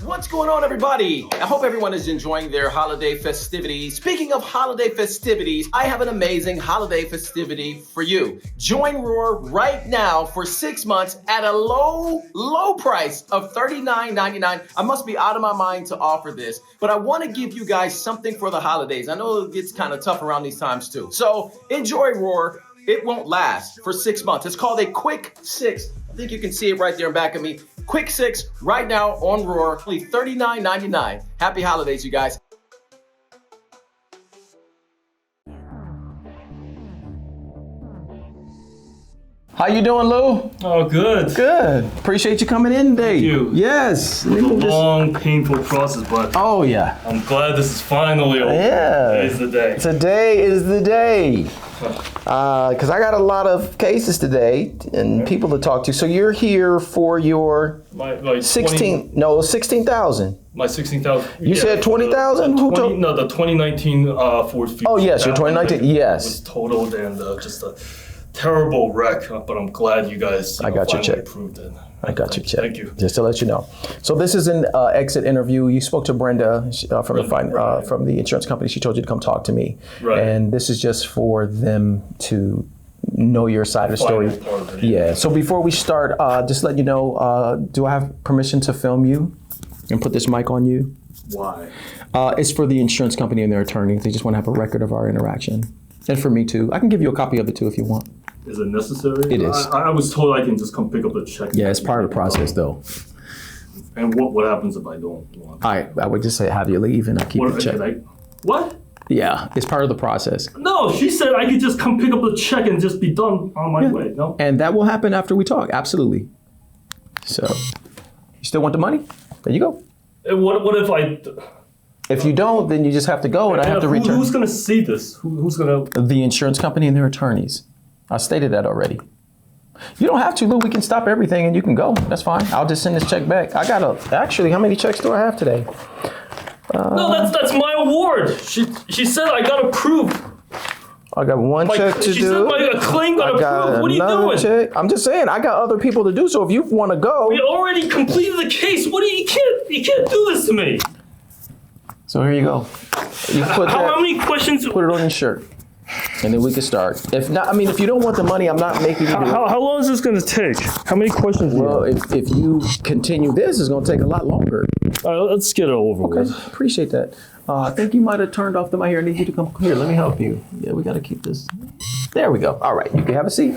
What's going on, everybody? I hope everyone is enjoying their holiday festivities. Speaking of holiday festivities, I have an amazing holiday festivity for you. Join RHOR right now for 6 months at a low price of $39.99. I must be out of my mind to offer this, but I want to give you guys something for the holidays. I know it gets kind of tough around these times too. So enjoy RHOR. It won't last for 6 months. It's called a Quick 6. I think you can see it right there in back of me. Quick 6 right now on RHOR, only $39.99. Happy holidays, you guys. How you doing, Lou? Oh, good. Good. Appreciate you coming in today. Thank you. Yes. It's a long, painful process, but oh yeah, I'm glad this is finally over. Yeah. Today's the day. Today is the day. Because I got a lot of cases today and people to talk to. So you're here for your My 16,000. My 16,000. You said 20,000? Who told? No, the 2019 Ford Fusion. Oh yes, your 2019. Yes. Was totaled and just a terrible wreck. But I'm glad you guys. I got your check. Approved it. I got your check. Thank you. Just to let you know. So this is an exit interview. You spoke to Brenda from the insurance company. She told you to come talk to me. Right. And this is just for them to know your side of the story. Part of it, yeah. So before we start, just let you know, do I have permission to film you and put this mic on you? Why? It's for the insurance company and their attorney. They just want to have a record of our interaction. And for me too. I can give you a copy of it too if you want. Is it necessary? It is. I was told I can just come pick up the check. Yeah, it's part of the process though. And what happens if I don't want? I would just say have you leave and I keep the check. What? Yeah, it's part of the process. No, she said I could just come pick up the check and just be done on my way. No? And that will happen after we talk, absolutely. So, you still want the money? There you go. And what if I... If you don't, then you just have to go and I have to return. Who's going to see this? Who's going to... The insurance company and their attorneys. I stated that already. You don't have to, Lou. We can stop everything and you can go. That's fine. I'll just send this check back. Actually, how many checks do I have today? No, that's my award. She said I got approved. I got one check to do. She said my claim got approved. What are you doing? Check. I'm just saying, I got other people to do, so if you want to go. We already completed the case. You can't do this to me. So here you go. You put how many questions? Put it on your shirt. And then we can start. If not, if you don't want the money, I'm not making you do it. How long is this going to take? How many questions? Well, if you continue this, it's going to take a lot longer. All right, let's get it over with. Okay, appreciate that. I think you might have turned off the mic here. I need you to come here. Let me help you. Yeah, we got to keep this. There we go. All right, you can have a seat.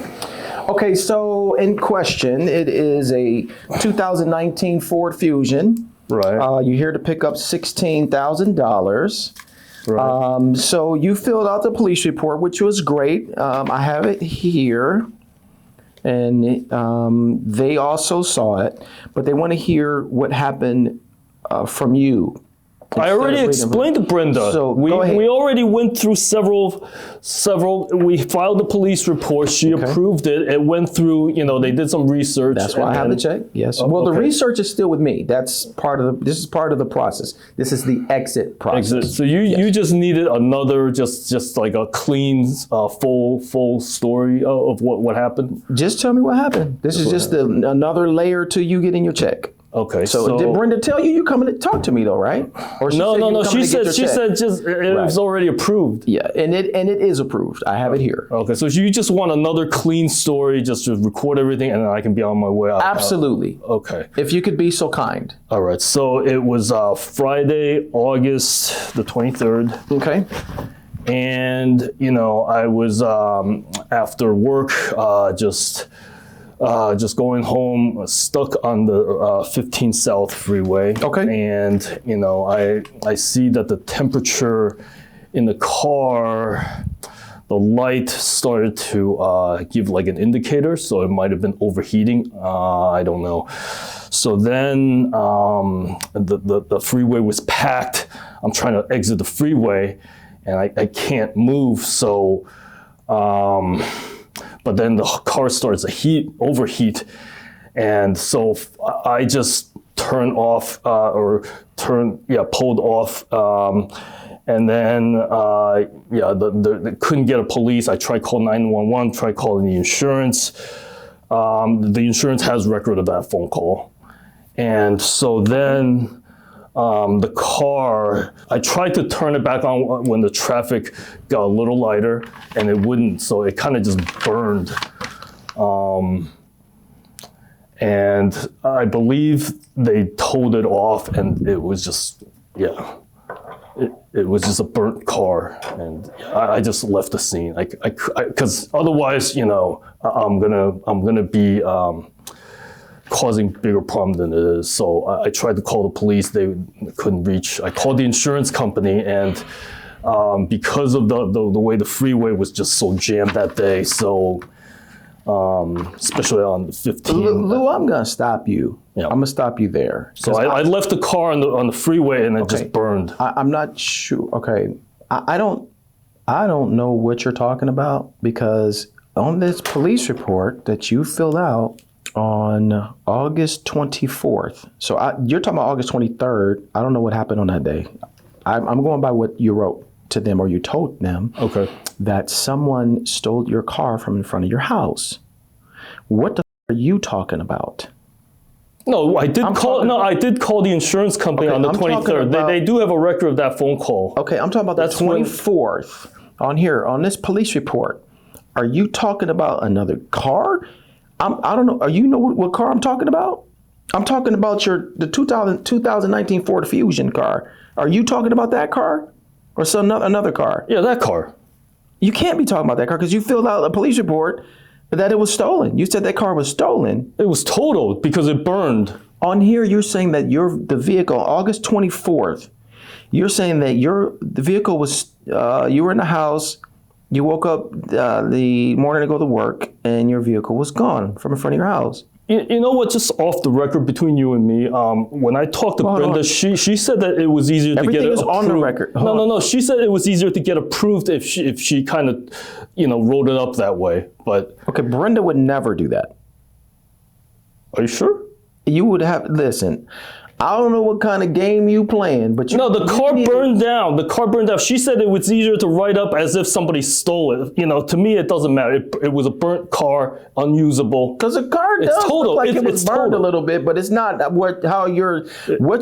Okay, so in question, it is a 2019 Ford Fusion. Right. You're here to pick up $16,000. Right. So you filled out the police report, which was great. I have it here, and they also saw it, but they want to hear what happened from you. I already explained to Brenda. So we go ahead. we already went through several. We filed the police report. She approved it. It went through. They did some research. That's why I have the check. Yes. Well, the research is still with me. That's part of this is part of the process. This is the exit process. So you just needed another just like a clean full story of what happened. Just tell me what happened. This is just another layer to you getting your check. Okay. So did Brenda tell you coming to talk to me though, right? Or no. She said just it was already approved. Yeah, and it is approved. I have it here. Okay, so you just want another clean story, just to record everything, and then I can be on my way out. Absolutely. Okay. If you could be so kind. All right. So it was Friday, August the 23rd. Okay. And I was after work, just going home, stuck on the 15 South freeway. Okay. And, I see that the temperature in the car, the light started to give like an indicator. So it might have been overheating. I don't know. So then the freeway was packed. I'm trying to exit the freeway and I can't move. So, but then the car starts to overheat. And so I just turned off pulled off. And then, they couldn't get a police. I tried calling 911, tried calling the insurance. The insurance has record of that phone call. And so then The car, I tried to turn it back on when the traffic got a little lighter, and it wouldn't, so it kind of just burned. And I believe they towed it off, and it was just, yeah. It was just a burnt car, and I just left the scene. Because otherwise, you know, I'm gonna be causing bigger problem than it is. So I tried to call the police. They couldn't reach. I called the insurance company, and because of the way the freeway was just so jammed that day, so especially on the 15. Lou, I'm gonna stop you. Yeah. I'm gonna stop you there. So I left the car on the freeway, and it just burned. I'm not sure. Okay, I don't know what you're talking about, because on this police report that you filled out on August 24th. So you're talking about August 23rd. I don't know what happened on that day. I'm going by what you wrote to them, or you told them. Okay. That someone stole your car from in front of your house. What the are you talking about? No, I did call the insurance company on the 23rd. They do have a record of that phone call. Okay, I'm talking about the 24th. On this police report. Are you talking about another car? I don't know. You know what car I'm talking about? I'm talking about the 2019 Ford Fusion car. Are you talking about that car? Or another car? Yeah, that car. You can't be talking about that car, because you filled out a police report that it was stolen. You said that car was stolen. It was totaled because it burned. On here, you're saying that the vehicle, August 24th, you're saying that the vehicle was, you were in the house, you woke up the morning to go to work, and your vehicle was gone from in front of your house. You know what, just off the record between you and me, when I talked to Brenda, she said that it was easier to get it approved. Everything is on the record. No. She said it was easier to get approved if she kind of, wrote it up that way. But okay, Brenda would never do that. Are you sure? You would have, listen, I don't know what kind of game you playing, but the car burned down. The car burned down. She said it was easier to write up as if somebody stole it. To me, it doesn't matter. It was a burnt car, unusable. Because a car does look like it was burned a little bit, but it's not what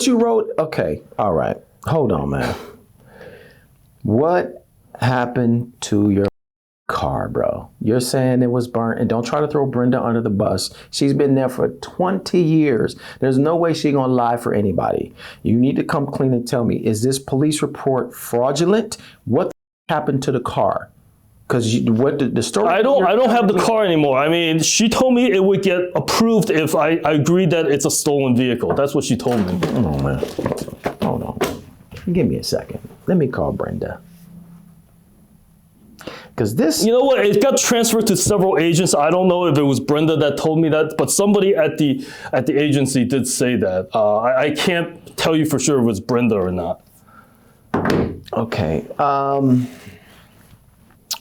you wrote. Okay, all right. Hold on, man. What happened to your car, bro? You're saying it was burnt, and don't try to throw Brenda under the bus. She's been there for 20 years. There's no way she's gonna lie for anybody. You need to come clean and tell me, is this police report fraudulent? What happened to the car? Because the story. I don't have the car anymore. I mean, she told me it would get approved if I agreed that it's a stolen vehicle. That's what she told me. Hold on, man. Hold on. Give me a second. Let me call Brenda. Because this, you know what, it got transferred to several agents. I don't know if it was Brenda that told me that, but somebody at the agency did say that. I can't tell you for sure if it was Brenda or not. Okay. All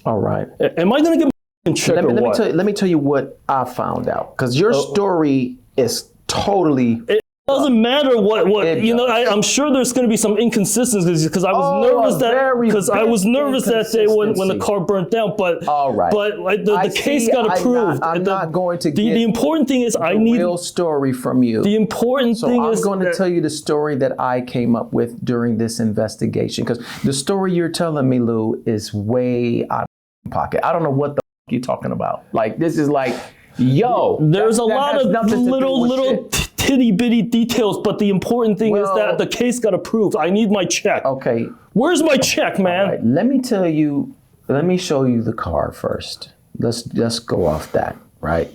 right. Am I going to get check or what? Let me tell you what I found out, because your story is totally. It doesn't matter what I'm sure there's going to be some inconsistencies, because I was nervous that day when the car burnt down. But all right. But the case got approved. I'm not going to get the important thing is I need real story from you. The important thing is I'm going to tell you the story that I came up with during this investigation, because the story you're telling me, Lou, is way out of pocket. I don't know what the you're talking about. Like, this is like, yo. There's a lot of little itty bitty details, but the important thing is that the case got approved. I need my check. Okay. Where's my check, man? Right. Let me show you the car first. Let's go off that, right?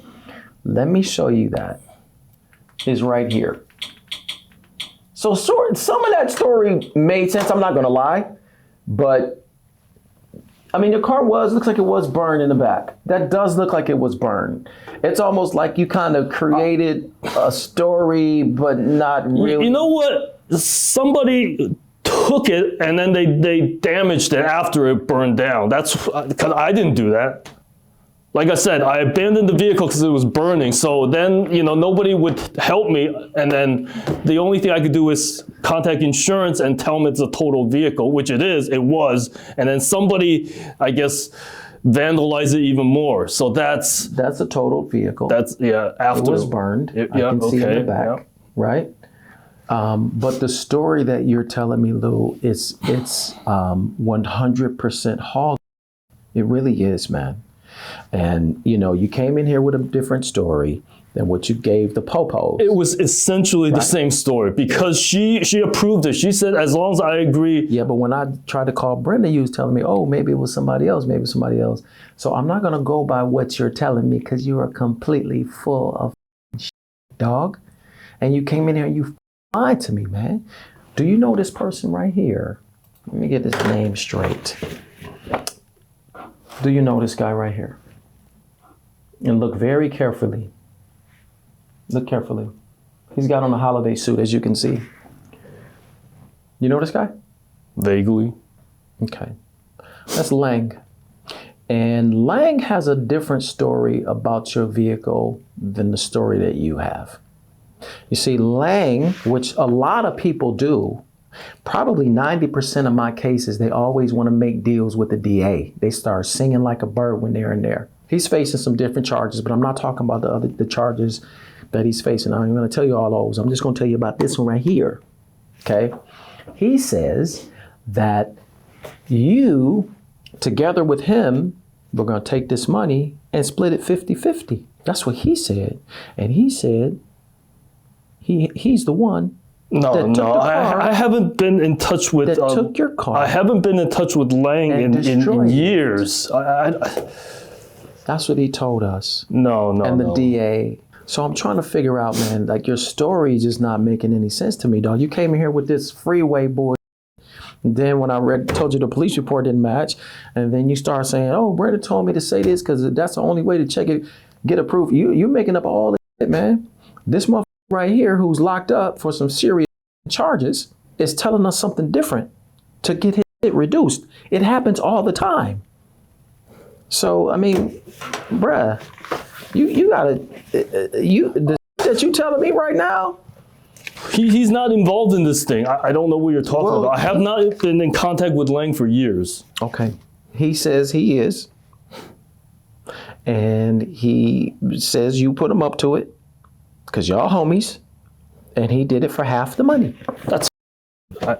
Let me show you that. It's right here. So some of that story made sense, I'm not gonna lie, but I mean, your car looks like it was burned in the back. That does look like it was burned. It's almost like you kind of created a story, but not really. You know what? Somebody took it and then they damaged it after it burned down. That's because I didn't do that. Like I said, I abandoned the vehicle because it was burning. So then, nobody would help me. And then the only thing I could do is contact insurance and tell them it's a total vehicle, which it was. And then somebody, I guess, vandalized it even more. So that's a total vehicle. After. It was burned. I can see in the back, right? But the story that you're telling me, Lou, it's 100% hog. It really is, man. And, you know, you came in here with a different story than what you gave the popos. It was essentially the same story because she approved it. She said, as long as I agree. Yeah, but when I tried to call Brenda, you was telling me, oh, maybe it was somebody else, maybe somebody else. So I'm not going to go by what you're telling me because you are completely full of shit, dog. And you came in here and you lied to me, man. Do you know this person right here? Let me get this name straight. Do you know this guy right here? And look very carefully. Look carefully. He's got on a holiday suit, as you can see. You know this guy? Vaguely. Okay. That's Lang. And Lang has a different story about your vehicle than the story that you have. You see, Lang, which a lot of people do, probably 90% of my cases, they always want to make deals with the DA. They start singing like a bird when they're in there. He's facing some different charges, but I'm not talking about the charges that he's facing. I'm going to tell you all those. I'm just going to tell you about this one right here. Okay? He says that you, together with him, we're going to take this money and split it 50-50. That's what he said. And he said he's the one. No, I haven't been in touch with. That took your car. I haven't been in touch with Lang in years. That's what he told us. No. And the DA. So I'm trying to figure out, man, like your story is just not making any sense to me, dog. You came in here with this freeway boy. And then when I told you the police report didn't match, and then you start saying, oh, Brenda told me to say this because that's the only way to check it, get approved. You're making up all this shit, man. This motherfucker right here who's locked up for some serious charges is telling us something different to get his shit reduced. It happens all the time. So, I mean, bruh, you gotta, the that you telling me right now? He's not involved in this thing. I don't know what you're talking about. I have not been in contact with Lang for years. Okay. He says he is. And he says you put him up to it because y'all homies. And he did it for half the money. I'm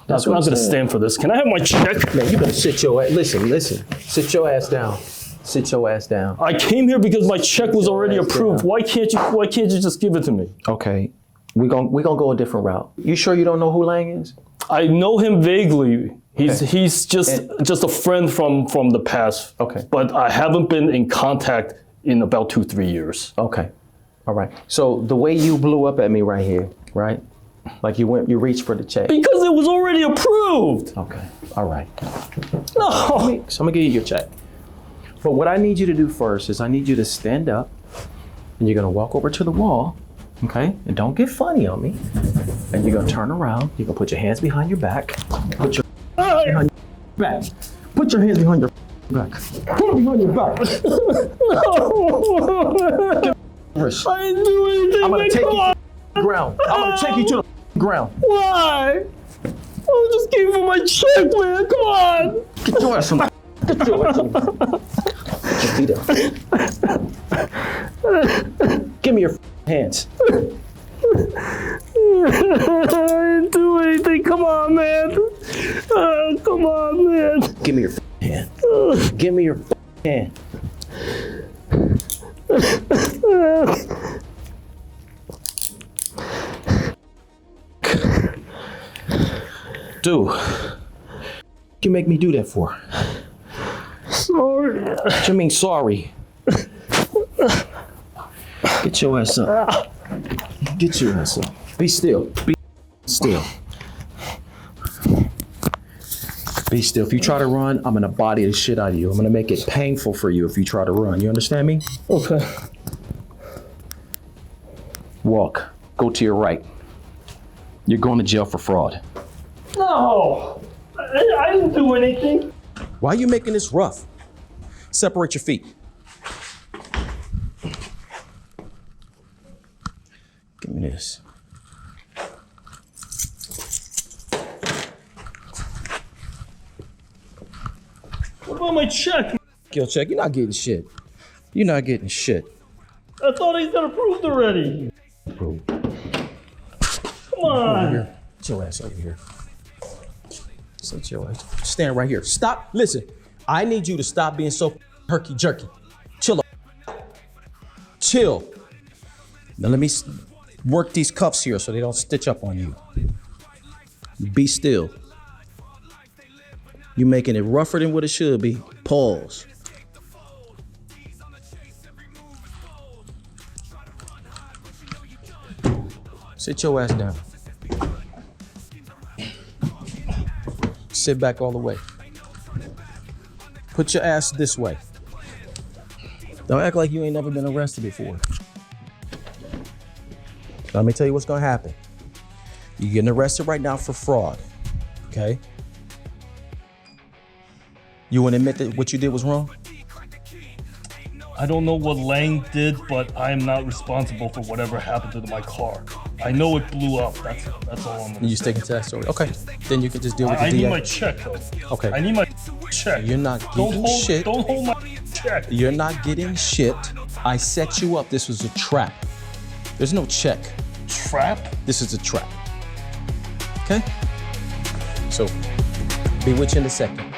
not going to stand for this. Can I have my check? Man, you better sit your ass. Listen. Sit your ass down. Sit your ass down. I came here because my check was already approved. Why can't you just give it to me? Okay. We're gonna go a different route. You sure you don't know who Lang is? I know him vaguely. He's just a friend from the past. Okay. But I haven't been in contact in about 2-3 years. Okay. All right. So the way you blew up at me right here, right? Like you reached for the check. Because it was already approved. Okay. All right. No. So I'm gonna give you your check. But what I need you to do first is I need you to stand up and you're gonna walk over to the wall, okay? And don't get funny on me. And you're gonna turn around. You're gonna put your hands behind your back. Put your behind your back. Put your hands behind your back. Put them behind your back. I didn't do anything. I'm gonna take you to the ground. I'm gonna take you to the ground. Why? I just gave him my check, man. Come on. Get your ass on the Get your ass on the Get your feet up. Give me your hands. I didn't do anything. Come on, man. Come on, man. Give me your hand. Give me your hand. Dude, you make me do that for? Sorry. What you mean sorry? Get your ass up. Get your ass up. Be still. Be still. Be still. If you try to run, I'm gonna body the shit out of you. I'm gonna make it painful for you if you try to run. You understand me? Okay. Walk. Go to your right. You're going to jail for fraud. No. I didn't do anything. Why are you making this rough? Separate your feet. Give me this. What about my check? Yo, check. You're not getting shit. You're not getting shit. I thought he got approved already. Approved. on. Here. Get your ass over here. Sit your ass. Stand right here. Stop. Listen, I need you to stop being so herky jerky. Chill. Chill. Now let me work these cuffs here so they don't stitch up on you. Be still. You're making it rougher than what it should be. Pause. Sit your ass down. Sit back all the way. Put your ass this way. Don't act like you ain't never been arrested before. Let me tell you what's gonna happen. You're getting arrested right now for fraud, okay? You wanna admit that what you did was wrong? I don't know what Lang did, but I am not responsible for whatever happened to my car. I know it blew up. That's all I'm gonna You say. sticking to that story? Okay, then you can just deal with the I DA. need my check though. Okay. I need my check. You're not getting shit. Don't hold my check. You're not getting shit. I set you up. This was a trap. There's no check. Trap? This is a trap. Okay? So, be with you in a second.